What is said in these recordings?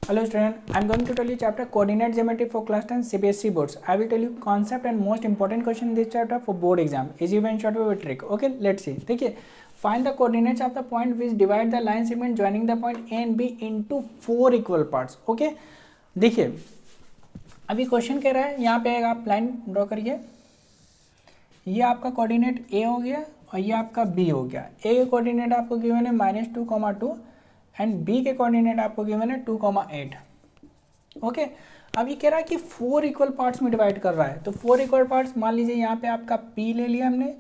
Hello student, I am going to tell you chapter coordinate geometry for class 10 CBSE boards. I will tell you concept and most important question in this chapter for board exam. Easy and short way trick. Okay, let's see. देखिए, find the coordinates of the point which divide the line segment joining the point A and B into 4 equal parts. Okay, देखिए अभी question कह रहा है यहाँ पे आप line draw करिए. ये आपका कोऑर्डिनेट A हो गया और ये आपका B हो गया. A के कोऑर्डिनेट आपको गिवन है -2,2 एंड B के कोऑर्डिनेट आपको गिवन है 2,8. ओके, अब ये कह रहा है कि 4 इक्वल पार्ट्स में डिवाइड कर रहा है. तो 4 इक्वल पार्ट्स मान लीजिए यहाँ पे आपका P ले लिया हमने,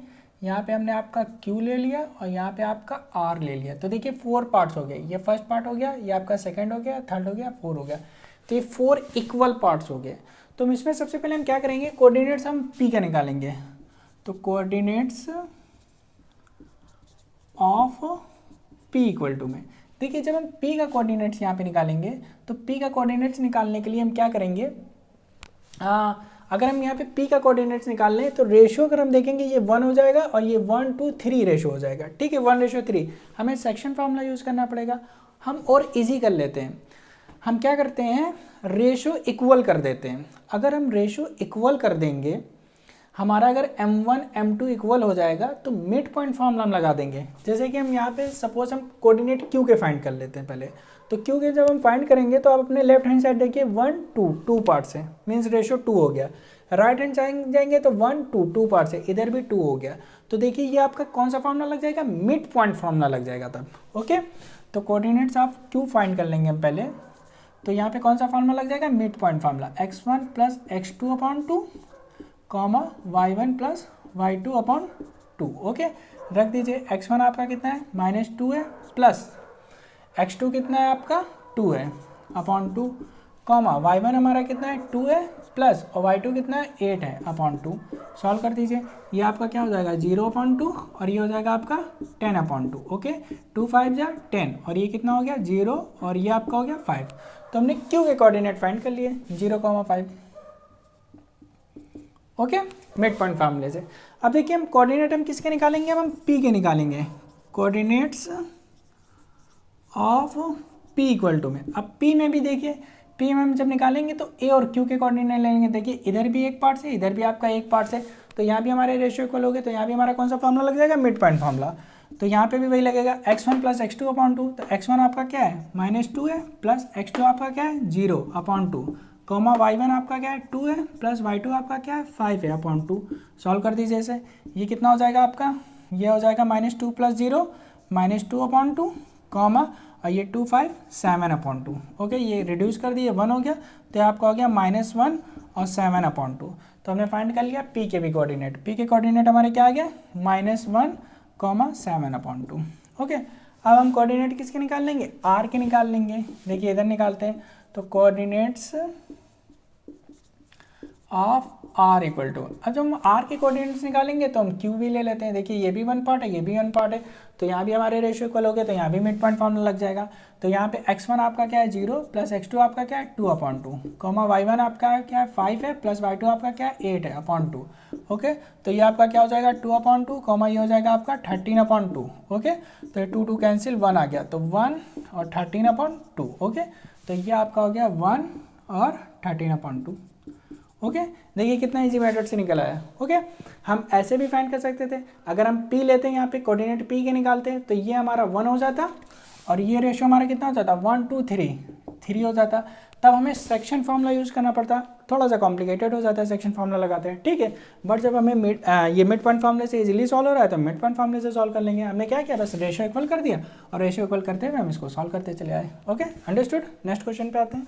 यहाँ पे हमने आपका Q ले लिया और यहाँ पे आपका R ले लिया. तो देखिए 4 पार्ट्स हो गए. ये फर्स्ट पार्ट हो गया, ये आपका सेकंड हो गया, थर्ड हो गया, 4 हो गया. तो ये 4 इक्वल पार्ट्स हो गए. तो इसमें सबसे पहले हम क्या करेंगे, कोऑर्डिनेट्स हम P का निकालेंगे. तो coordinates of P equal to में देखिए, जब हम P का कोऑर्डिनेट्स यहाँ पे निकालेंगे तो P का कोऑर्डिनेट्स निकालने के लिए हम क्या करेंगे, अगर हम यहाँ पे P का कोऑर्डिनेट्स निकाल लें तो रेशियो अगर हम देखेंगे ये 1 हो जाएगा और ये 1:3 रेशियो हो जाएगा. ठीक है, 1:3. हमें सेक्शन फार्मूला यूज़ करना पड़ेगा. हम और इजी कर लेते हैं. हम क्या करते हैं, रेशियो इक्वल कर देते हैं. अगर हम रेशियो इक्वल कर देंगे, हमारा अगर m1 m2 इक्वल हो जाएगा तो मिड पॉइंट फार्मूला हम लगा देंगे. जैसे कि हम यहाँ पे सपोज हम कोऑर्डिनेट q के फाइंड कर लेते हैं पहले. तो q के जब हम फाइंड करेंगे तो आप अपने लेफ्ट हैंड साइड देखिए 1 2 पार्ट्स है, मीन्स रेशियो 2 हो गया. राइट हैंड जाएंगे तो 1 2 पार्ट्स है, इधर भी 2 हो गया. तो देखिए ये आपका कौन सा फार्मूला लग जाएगा, मिड पॉइंट फार्मूला लग जाएगा तब. ओके, तो कोऑर्डिनेट्स ऑफ q फाइंड कर लेंगे हम पहले. तो यहाँ पे कौन सा फार्मूला लग जाएगा, mid point formula. x1 plus x2/2 comma y1 plus y2/2. Okay, रख दीजिए. x1 आपका कितना है, -2 है, प्लस x2 कितना है आपका 2 है /2, कॉमा y1 हमारा कितना है 2 है, प्लस और y2 कितना है 8 है /2. सॉल्व कर दीजिए. ये आपका क्या हो जाएगा 0/2 और ये हो जाएगा आपका 10/2. ओके, 2 5 जा 10 और ये कितना हो गया 0 और ये आपका हो गया 5. तो हमने q के कोऑर्डिनेट फाइंड कर लिए 0,5. ओके, मिड पॉइंट फार्मूले से. अब देखिए हम कोऑर्डिनेट हम किसके निकालेंगे, हम P के निकालेंगे. Coordinates of P equal to में. अब P में भी देखिए, P में हम जब निकालेंगे तो A और Q के कोऑर्डिनेट लेंगे. देखिए इधर भी एक पार्ट से, इधर भी आपका एक पार्ट से. तो यहाँ भी हमारे रेशियो इक्वल हो गए. तो यहाँ भी हमारा कौन सा फार्मूला लग जाएगा, मिड पॉइंट फार्मूला. तो यहाँ पे भी वही लगेगा x1 प्लस x2/2. तो x1 आपका क्या है -2 है, प्लस x2 आपका क्या है 0/2, कॉमा y1 आपका क्या है 2 है, प्लस y2 आपका क्या है 5 है /2. सॉल्व कर दीजिए इसे. ये कितना हो जाएगा आपका, ये हो जाएगा -2 प्लस 0 -2/2, कॉमा और ये 2 5 7/2. ओके, ये रिड्यूस कर दिए 1 हो गया. तो आपका हो गया -1 और 7/2. तो हमने फाइंड कर लिया P के भी कोऑर्डिनेट. P के कोऑर्डिनेट हमारे क्या आ गया -1, 7/2. ओके, अब हम कोऑर्डिनेट किसके निकाल लेंगे, R के निकाल लेंगे. देखिए इधर निकालते हैं. तो coordinates of R equal to, अब जब हम R के कोऑर्डिनेट्स निकालेंगे तो हम Q भी ले लेते हैं. देखिए ये भी 1 पार्ट है, ये भी 1 पार्ट है. तो यहाँ भी हमारे रेशियो इक्वल हो गए. तो यहाँ भी मिड पॉइंट फार्मूला लग जाएगा. तो यहाँ पे x1 आपका क्या है 0, प्लस x2 आपका क्या है 2/2, कॉमा y1 आपका क्या है 5 है, प्लस y2 आपका क्या है 8 है /2. ओके, तो ये आपका क्या हो जाएगा 2/2, कॉमा ये हो जाएगा आपका 13/2. ओके, तो ये 2 कैंसिल 1 आ गया. तो 1 और 13/2. ओके, तो ये आपका हो गया 1 और 13/2. ओके, देखिए कितना इजी मेथड से निकल आया. ओके, हम ऐसे भी फाइंड कर सकते थे. अगर हम P लेते हैं यहाँ पे कोऑर्डिनेट P के निकालते हैं तो ये हमारा 1 हो जाता और ये रेशियो हमारा कितना हो जाता 1 2 3 हो जाता. तब हमें सेक्शन फार्मूला यूज़ करना पड़ता. थोड़ा सा कॉम्प्लिकेटेड हो जाता है सेक्शन फार्मूला लगाते हैं. ठीक है, बट जब हमें ये मिड पॉइंट फार्मूले से इजीली सॉल्व हो रहा है तो मिड पॉइंट फार्मूले से सॉल्व कर लेंगे. हमने क्या किया, बस रेशियो इक्वल कर दिया और रेशियो इक्वल करते हुए हम इसको सॉल्व करते चले आए. Okay, understood. नेक्स्ट क्वेश्चन पे आते हैं.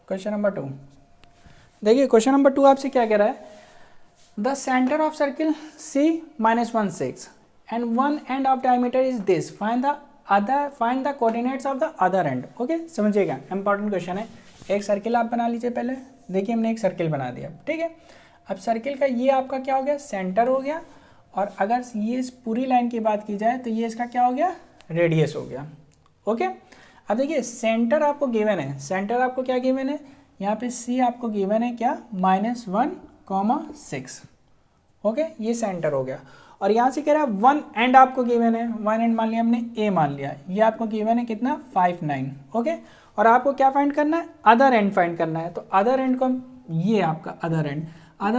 Question number 2. देखिए क्वेश्चन नंबर 2 आपसे क्या कह रहा है, the centre of circle C -1 and one end of diameter is this, find the coordinates of the other and. Okay, समझिएगा इंपॉर्टेंट क्वेश्चन है. एक सर्किल आप बना लीजिए पहले. देखिए हमने एक सर्किल बना दिया. ठीक है, अब सर्किल का ये आपका क्या हो गया, सेंटर हो गया. और अगर ये इस पूरी लाइन की बात की जाए तो ये इसका क्या हो गया, रेडियस हो गया. ओके, अब देखिए सेंटर आपको गिवन है. सेंटर आपको क्या गिवन है, यहाँ पे सी आपको गिवन है क्या, -1,6। ओके, ये सेंटर हो गया। और यहाँ से कह रहा है 1 एंड आपको गिवन है, 1 एंड मान लिया हमने ए मान लिया, ये आपको गिवन है कितना 5, 9। ओके, और आपको क्या फाइंड करना है, अदर एंड फाइंड करना है। तो अदर एंड को ये आपका अदर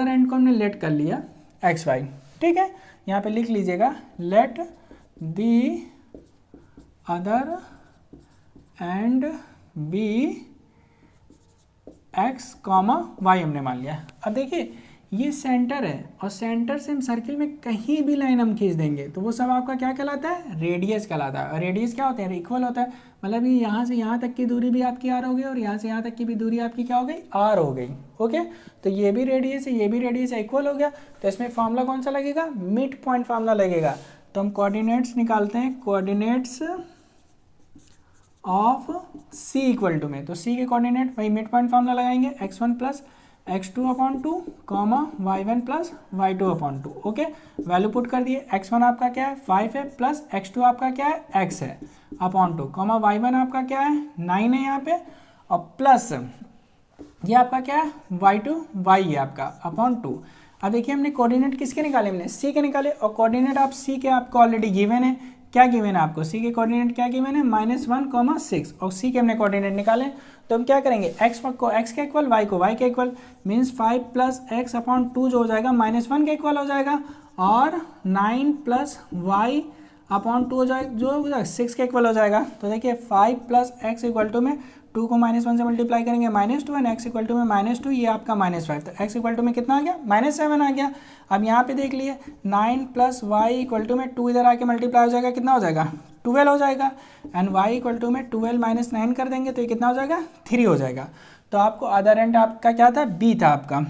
एंड को हमने लेट कर लिया XY। ठीक है, यहाँ पे लिख लीजिएगा let the other end be x, y हमने मान लिया। अब देखिए ये सेंटर है और सेंटर से हम सर्किल में कहीं भी लाइन हम खींच देंगे तो वो सब आपका क्या कहलाता है, रेडियस कहलाता है। और रेडियस क्या होता है, इक्वल होता है। मतलब ये यहाँ से यहाँ तक की दूरी भी आपकी r हो गई और यहाँ से यहाँ तक की भी दूरी आपकी क्या हो गई, r हो गई। ओके, तो ये भी रेडियस है, ये भी रेडियस है, इक्वल हो गया। तो इसमें फॉर्मूला कौन सा लगेगा, मिड पॉइंट फार्मूला लगेगा। तो हम कोऑर्डिनेट्स निकालते हैं, coordinates of C equal to में, तो C के कोऑर्डिनेट वही मिड पॉइंट फार्मूला लगाएंगे, x1 plus x2/2 y1 plus y2/2। Okay, value put कर दिए, x1 आपका क्या है 5 है, प्लस x2 आपका क्या है x है अपॉन 2, y1 आपका क्या है 9 है यहाँ पे, और प्लस ये आपका क्या है y2 y है आपका अपॉन 2। अब देखिए हमने कोऑर्डिनेट किसके निकाले, हमने C के निकाले। और कोऑर्डिनेट आप C के आपको ऑलरेडी गिवन है, क्या गिवन है आपको, C के कोऑर्डिनेट क्या गिवन है -1,6, और C के हमने कोऑर्डिनेट निकाले। तो हम क्या करेंगे, x को x के इक्वल, y को y के इक्वल, मीन्स 5 प्लस x/2 जो हो जाएगा -1 के इक्वल हो जाएगा, और 9 प्लस y/2 हो जाएगा जो हो जाएगा 6 के इक्वल हो जाएगा। तो देखिए 5 प्लस x इक्वल टू में 2 को -1 से मल्टीप्लाई करेंगे -2 एंड x इक्वल टू में -2, ये आपका -5। तो x इक्वल टू में कितना आ गया, -7 आ गया। अब यहाँ पे देख लिए 9 प्लस y इक्वल टू में 2 इधर आके मल्टीप्लाई हो जाएगा, कितना हो जाएगा 12 हो जाएगा, एंड y इक्वल टू में 12 माइनस 9 कर देंगे तो ये कितना हो जाएगा 3 हो जाएगा। तो आपको अदर एंड आपका क्या था, b था आपका।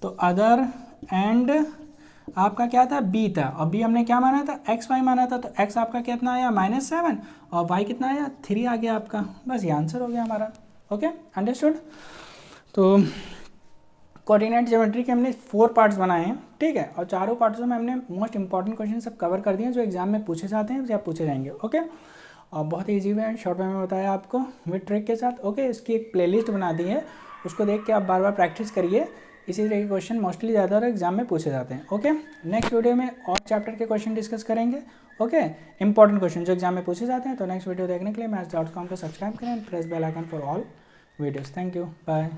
तो अदर एंड आपका क्या था, b था, और b हमने क्या माना था, xy माना था। तो x आपका कितना आया -7 और y कितना आया 3 आ गया आपका। बस ये आंसर हो गया हमारा। Okay, understood. तो कोऑर्डिनेट ज्योमेट्री के हमने 4 पार्ट्स बनाए हैं, ठीक है, और चारों पार्ट्सों में हमने मोस्ट इंपॉर्टेंट क्वेश्चन सब कवर कर दिए जो एग्जाम में पूछे जाते हैं या पूछे जाएंगे। ओके, और बहुत ईजी वे शॉर्ट वे में बताया आपको विद ट्रिक के साथ। ओके, इसकी एक प्लेलिस्ट बना दी है, उसको देख के आप बार बार प्रैक्टिस करिए, इसी तरह के क्वेश्चन मोस्टली ज़्यादातर एग्जाम में पूछे जाते हैं। ओके, नेक्स्ट वीडियो में और चैप्टर के क्वेश्चन डिस्कस करेंगे। ओके, इंपॉर्टेंट क्वेश्चन जो एग्जाम में पूछे जाते हैं। तो नेक्स्ट वीडियो देखने के लिए मैथ्स.com को सब्सक्राइब करें, press bell icon for all videos. Thank you, bye.